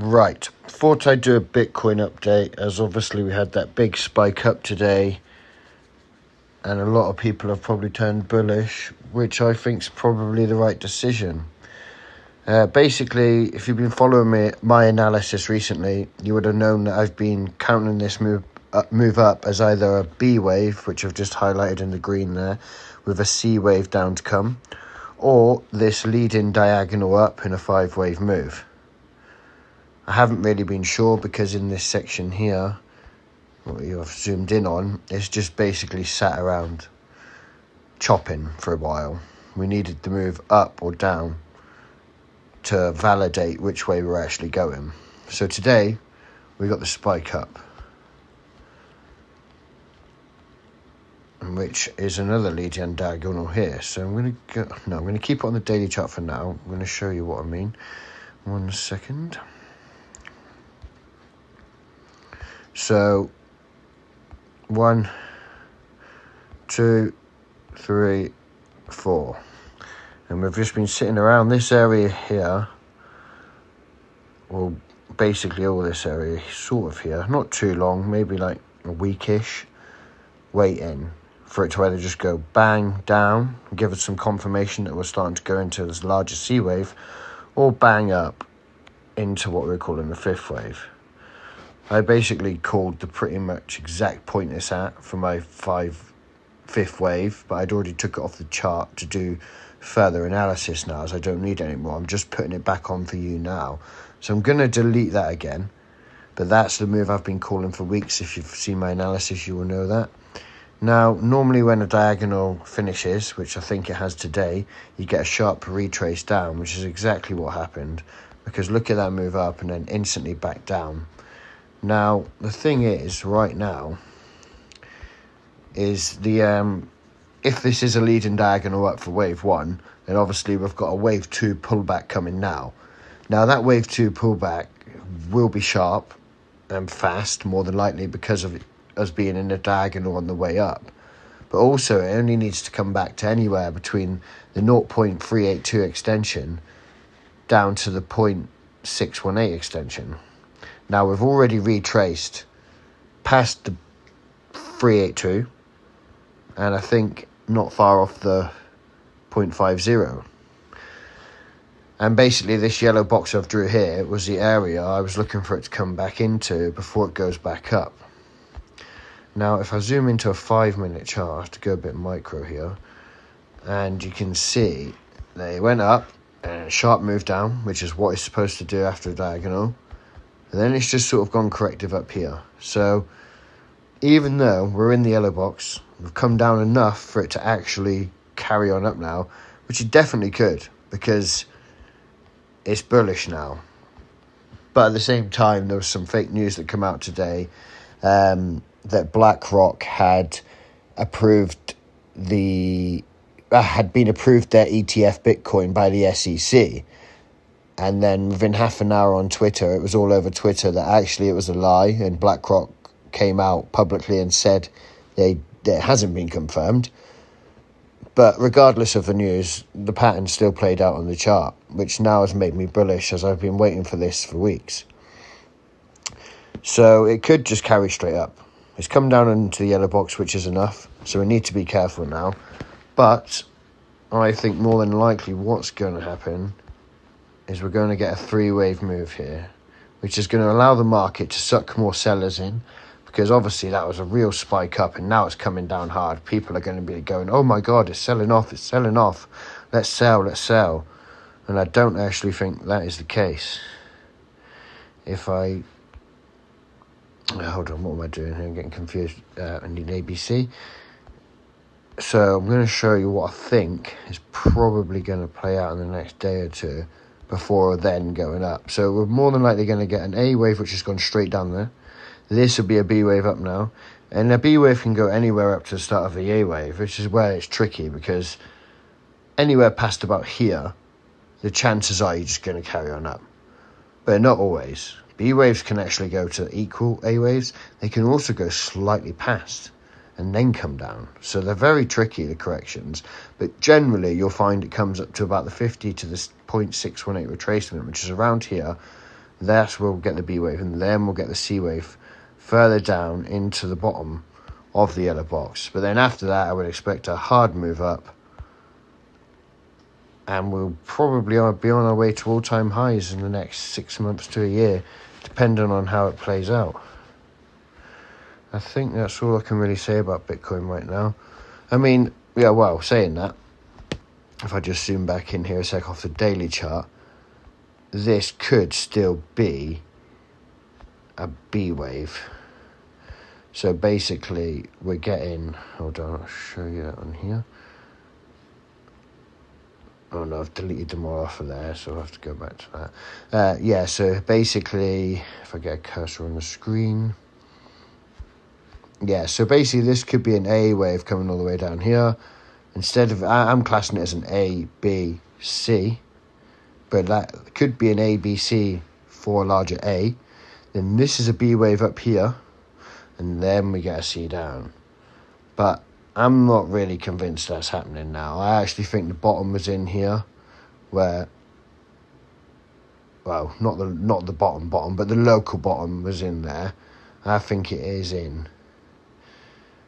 Right, thought I'd do a Bitcoin update, as obviously we had that big spike up today and a lot of people have probably turned bullish, which I think is probably the right decision. Basically, if you've been following my analysis recently, you would have known that I've been counting this move up as either a B wave, which I've just highlighted in the green there, with a C wave down to come, or this leading diagonal up in a 5-wave move. I haven't really been sure because in this section here, what you've zoomed in on, it's just basically sat around chopping for a while. We needed to move up or down to validate which way we're actually going. So today we got the spike up, which is another leading diagonal here. So I'm going to keep it on the daily chart for now. I'm going to show you what I mean. 1 second. So 1, 2, 3, 4, and we've just been sitting around this area here, well, basically all this area sort of here, not too long, maybe like a weekish, waiting for it to either just go bang down, give us some confirmation that we're starting to go into this larger C wave, or bang up into what we're calling the 5th wave. I basically called the pretty much exact point it's at for my 5th wave, but I'd already took it off the chart to do further analysis now, as I don't need it anymore. I'm just putting it back on for you now. So I'm going to delete that again, but that's the move I've been calling for weeks. If you've seen my analysis, you will know that. Now, normally when a diagonal finishes, which I think it has today, you get a sharp retrace down, which is exactly what happened, because look at that move up and then instantly back down. Now, the thing is, right now, is if this is a leading diagonal up for wave 1, then obviously we've got a wave 2 pullback coming now. Now, that wave 2 pullback will be sharp and fast, more than likely, because of us being in a diagonal on the way up. But also, it only needs to come back to anywhere between the 0.382 extension down to the 0.618 extension. Now, we've already retraced past the 382, and I think not far off the 0.50. And basically, this yellow box I've drew here was the area I was looking for it to come back into before it goes back up. Now, if I zoom into a 5-minute chart to go a bit micro here, and you can see they went up and a sharp move down, which is what it's supposed to do after a diagonal. And then it's just sort of gone corrective up here. So even though we're in the yellow box, we've come down enough for it to actually carry on up now, which it definitely could, because it's bullish now. But at the same time, there was some fake news that came out today that BlackRock had been approved their ETF Bitcoin by the SEC. And then within half an hour on Twitter, it was all over Twitter that actually it was a lie, and BlackRock came out publicly and said it hasn't been confirmed. But regardless of the news, the pattern still played out on the chart, which now has made me bullish, as I've been waiting for this for weeks. So it could just carry straight up. It's come down into the yellow box, which is enough, so we need to be careful now. But I think more than likely what's going to happen is we're going to get a 3-wave move here, which is going to allow the market to suck more sellers in, because obviously that was a real spike up and now it's coming down hard. People are going to be going, oh my God, it's selling off, let's sell. And I don't actually think that is the case. Hold on, what am I doing here? I'm getting confused. I need ABC. So I'm going to show you what I think is probably going to play out in the next day or two before then going up. So we're more than likely going to get an A wave, which has gone straight down there. This will be a B wave up now. And a B wave can go anywhere up to the start of the A wave, which is where it's tricky, because anywhere past about here, the chances are you're just going to carry on up. But not always. B waves can actually go to equal A waves. They can also go slightly past and then come down. So they're very tricky, the corrections. But generally, you'll find it comes up to about the 50 to the 0.618 retracement, which is around here. That's where we'll get the B wave, and then we'll get the C wave further down into the bottom of the yellow box. But then after that, I would expect a hard move up, and we'll probably be on our way to all-time highs in the next 6 months to a year, depending on how it plays out. I think that's all I can really say about Bitcoin right now. I mean, yeah, well, saying that, if I just zoom back in here a sec off the daily chart, this could still be a B wave. So basically, we're getting, hold on, I'll show you that on here. Oh no, I've deleted them all off of there, so I'll have to go back to that. Yeah, so basically, if I get a cursor on the screen. Yeah, so basically this could be an A wave coming all the way down here. Instead of, I'm classing it as an A, B, C. But that could be an A, B, C for a larger A. Then this is a B wave up here. And then we get a C down. But I'm not really convinced that's happening now. I actually think the bottom was in here, where, well, not the bottom, but the local bottom was in there. I think it is in.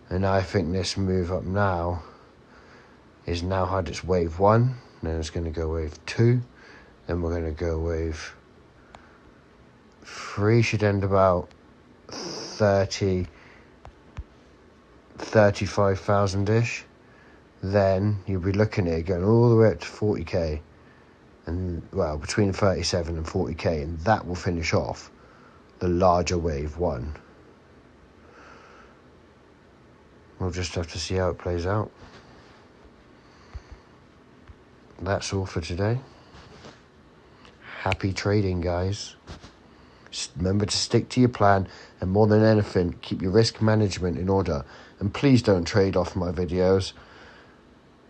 And I think this move up now is now had its wave 1. Then it's going to go wave 2. Then we're going to go wave 3. Should end about 35,000-ish. Then you'll be looking at it going all the way up to 40k. And, well, between 37 and 40k. And that will finish off the larger wave 1. We'll just have to see how it plays out. That's all for today. Happy trading, guys. Remember to stick to your plan, and more than anything, keep your risk management in order. And please don't trade off my videos.